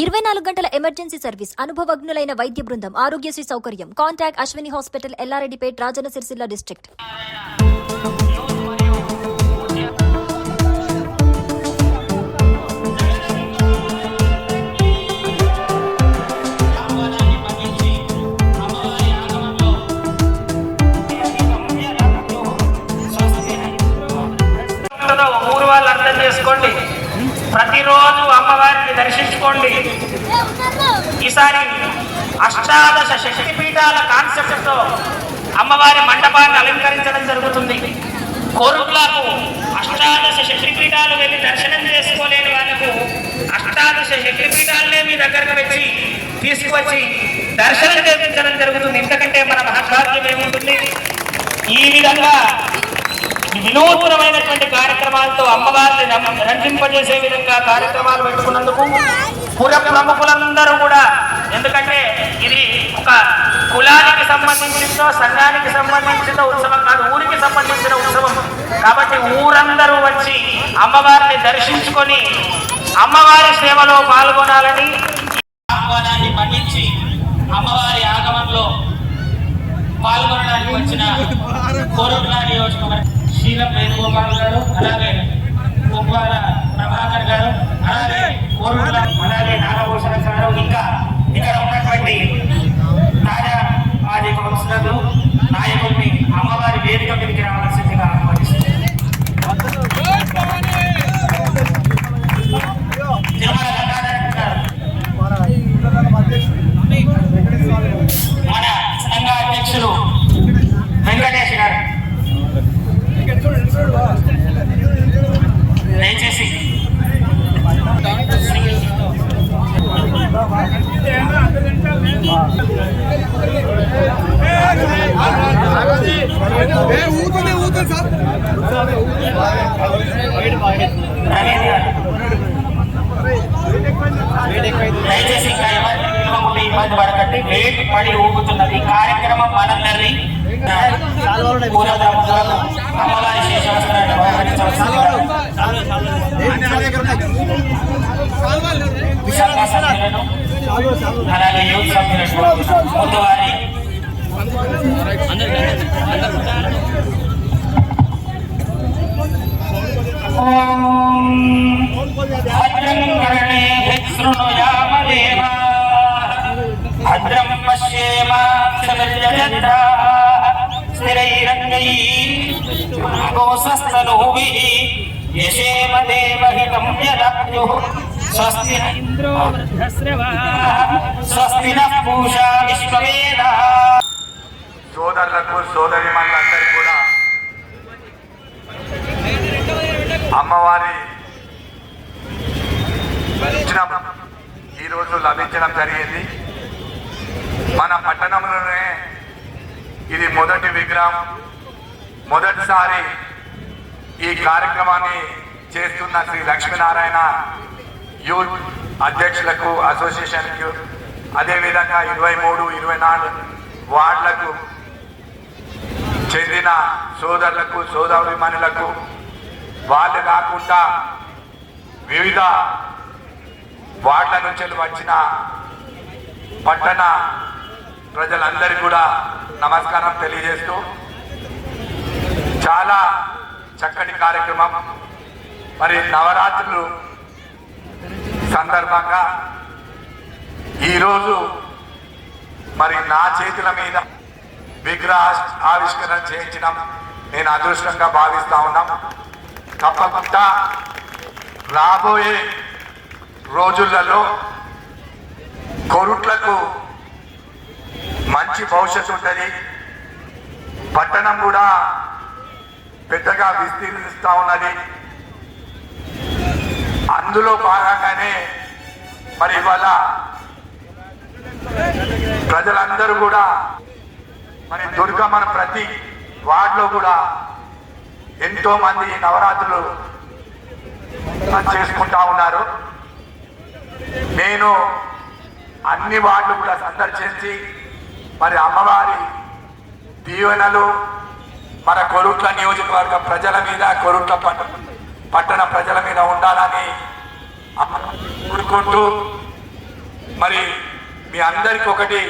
24 గంటల emergency service, అనుభవజ్ఞులైన వైద్య బృందం, ఆరోగ్యశ్రీ సౌకర్యం. Contact Ashwini hospital, Yellareddypet, Rajanna Sircilla district. ఊరు వాళ్ళు అర్థం చేసుకోండి, ప్రతిరోజు అమ్మవారిని దర్శించుకోండి. ఈసారి అష్టాదశ శక్తిపీఠాల కాన్సెప్ట్ తో అమ్మవారి మండపాన్ని అలంకరించడం జరుగుతుంది. కోరుట్లకు అష్టాదశ శక్తిపీఠాలు వెళ్ళి దర్శనం చేసుకోలేని వాళ్ళకు అష్టాదశ శక్తిపీఠాలనే మీ దగ్గరకు వచ్చి తీసుకువచ్చి దర్శనం చేయించడం జరుగుతుంది. ఇంతకంటే మన మహత్వాక్యం ఏముంటుంది? ఈ విధంగా వినూత్నమైనటువంటి కార్యక్రమాలతో అమ్మవారిని రంజింపజేసే విధంగా కార్యక్రమాలు పెట్టుకున్నందుకు పుర ప్రముఖులందరూ కూడా, ఎందుకంటే ఇది ఒక కులానికి సంబంధించిందో సంఘానికి సంబంధించిన ఉత్సవం కాదు, ఊరికి సంబంధించిన ఉత్సవం కాబట్టి ఊరందరూ వచ్చి అమ్మవారిని దర్శించుకొని అమ్మవారి సేవలో పాల్గొనాలని ఆహ్వానాన్ని మన్నించి అమ్మవారి ఆగమనంలో పాల్గొనడానికి వచ్చిన కోరుట్ల నియోజకవర్గం శ్రీలం వేణుగోపాల్ గారు, అలాగే కుప్పాల ప్రభాకర్ గారు, అలాగే కోరుట్ల, అలాగే నాగభూషణ గారు, ఇంకా ఇక్కడ ఉన్నటువంటి తాజా మాజీ కౌన్సిలర్లు, నాయకుల్ని అమ్మవారి వేదిక మీదకి రావాల్సిందిగా ఆహ్వానిస్తున్నారు. మన సంఘ అధ్యక్షులు వెంకటేష్ గారు దయచేసి దయచేసి ఇంకా ఎవరి ఇబ్బంది పడకండి. వేడి పడి ఊగుతున్నది. ఈ కార్యక్రమం మనందరినీ అమ్మవారి శేషవస్త్రాన్ని విశాఖ సభ్యులను, అలాగే యూత్ సభ్యులను ముందు వారి భద్రం పశ్యేమాక్షమిర్యజత్రా స్థిరైరంగైః యశేమ దేవహితం యదప్యుః స్వస్తి ఇంద్రో వృద్ధశ్రవః స్వస్తి నః పూషా విశ్వవేదాః. సోదరులకు సోదరిమణులందరికీ కూడా అమ్మవారి ఈరోజు లభించడం జరిగింది. మన పట్టణంలోనే ఇది మొదటి విగ్రహం. మొదటిసారి ఈ కార్యక్రమాన్ని చేస్తున్న శ్రీ లక్ష్మీనారాయణ యూత్ అధ్యక్షులకు, అసోసియేషన్కు, అదేవిధంగా 23, 24 వార్డులకు చెందిన సోదరులకు, సోదరీమణులకు, వాళ్ళు కాకుండా వివిధ వార్డుల నుంచి వచ్చిన పట్టణ ప్రజలందరికీ కూడా నమస్కారం తెలియజేస్తూ, చాలా చక్కటి కార్యక్రమం. మరి నవరాత్రులు సందర్భంగా ఈరోజు మరి నా చేతుల మీద విగ్రహ ఆవిష్కరణ చేయించడం నేను అదృష్టంగా భావిస్తా ఉన్నాం. తప్పకుండా రాబోయే రోజులలో కోరుట్లకు మంచి భవిష్యత్తు ఉంటుంది. పట్టణం కూడా పెద్దగా విస్తీర్ణిస్తూ ఉన్నది. అందులో భాగంగానే మరి ఇవాళ ప్రజలందరూ కూడా మరి దుర్గమ్మను ప్రతి వార్డులో కూడా ఎంతో మంది నవరాత్రులు చేసుకుంటా ఉన్నారు. నేను అన్ని వార్డులు కూడా సందర్శించి మరి అమ్మవారి దీవెనలు మన కోరుట్ల నియోజకవర్గ ప్రజల మీద, కోరుట్ల పట్టణ ప్రజల మీద ఉండాలని కోరుకుంటూ మరి మీ అందరికి ఒకటి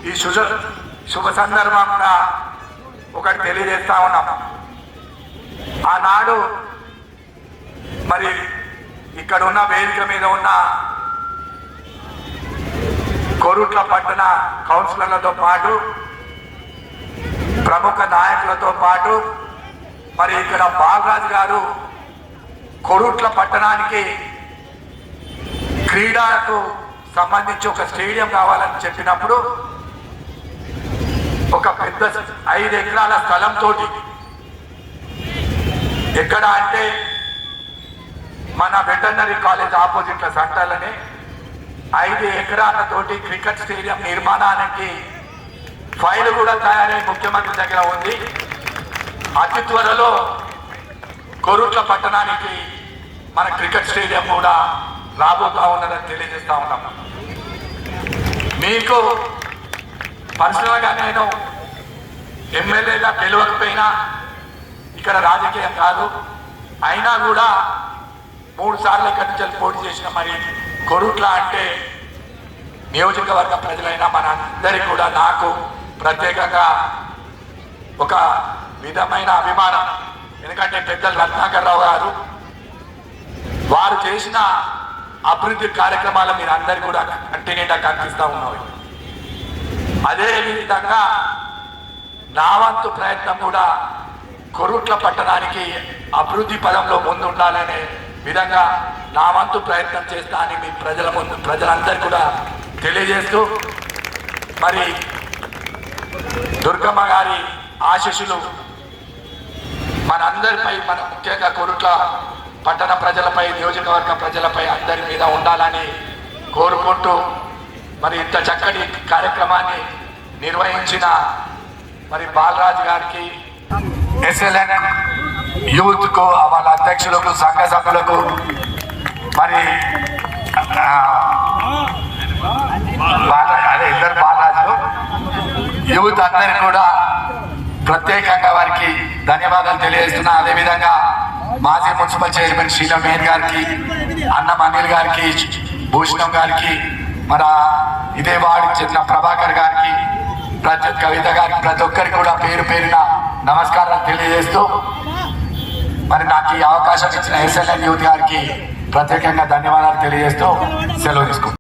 ఈ శుభ సందర్భంగా ఒకటి తెలియజేస్తా ఉన్నాం. ఆనాడు మరి ఇక్కడ ఉన్న వేదిక మీద ఉన్న కోరుట్ల పట్టణ కౌన్సిలర్లతో పాటు ప్రముఖ నాయకులతో పాటు మరి ఇక్కడ బాలరాజు గారు కోరుట్ల పట్టణానికి క్రీడలకు సంబంధించి ఒక స్టేడియం కావాలని చెప్పినప్పుడు ఒక పెద్ద 5 ఎకరాల స్థలంతో ఎక్కడ అంటే మన వెటర్నరీ కాలేజ్ ఆపోజిట్ సెంటర్లని 5 ఎకరాలతోటి క్రికెట్ స్టేడియం నిర్మాణానికి ఫైల్ కూడా తయారై ముఖ్యమంత్రి దగ్గర ఉంది. అతి త్వరలో కోరుట్ల పట్టణానికి మన క్రికెట్ స్టేడియం కూడా రాబోతా ఉన్నదని తెలియజేస్తా ఉన్నాం. మీకు పర్సనల్గా నేను ఎమ్మెల్యేగా గెలవకపోయినా ఇక్కడ రాజకీయం కాదు, అయినా కూడా 3 సార్లు ఇక్కడి నుంచి పోటీ చేసిన మరి కోరుట్ల అంటే నియోజకవర్గ ప్రజలైనా మనందరికీ కూడా నాకు ప్రత్యేకంగా ఒక విధమైన అభిమానం. ఎందుకంటే పెద్దలు రత్నాకర్ రావు గారు వారు చేసిన అభివృద్ధి కార్యక్రమాలు మీరు అందరు కూడా కంటిన్యూగా కనిపిస్తూ ఉన్నాయి. అదే విధంగా నా వంతు ప్రయత్నం కూడా కోరుట్ల పట్టణానికి అభివృద్ధి పదంలో ముందు ఉండాలనే విధంగా నా వంతు ప్రయత్నం చేస్తా అని మీ ప్రజలందరూ కూడా తెలియజేస్తూ మరి దుర్గమ్మ గారి ఆశీస్సులు మనందరిపై, మన ముఖ్యంగా కోరుట్ల పట్టణ ప్రజలపై, నియోజకవర్గ ప్రజలపై అందరి మీద ఉండాలని కోరుకుంటూ మరి ఇంత చక్కటి కార్యక్రమాన్ని నిర్వహించిన మరి బాలరాజు గారికి, ఎస్ఎల్ఎన్ యూత్కు, వాళ్ళ అధ్యక్షులకు, సంఘ సభ్యులకు, మరి అదే ఇద్దరు బాలరాజులు యూత్ అందరికీ కూడా ప్రత్యేకంగా వారికి ధన్యవాదాలు తెలియజేస్తున్నా. అదేవిధంగా మాజీ మున్సిపల్ చైర్మన్ శీలం మేయర్ గారికి, అన్నం అనిల్ గారికి, భూషణం గారికి, మన ఇదే వార్డుకి చెందిన ప్రభాకర్ గారికి, కవిత గారికి, ప్రతి ఒక్కరికి కూడా పేరు పేరున నమస్కారాలు తెలియజేస్తూ మరి నాకు ఈ అవకాశం ఇచ్చిన ఎస్ఎల్ఎన్ యూత్ గారికి ప్రత్యేకంగా ధన్యవాదాలు తెలియజేస్తూ సెలవు తీసుకుంటాను.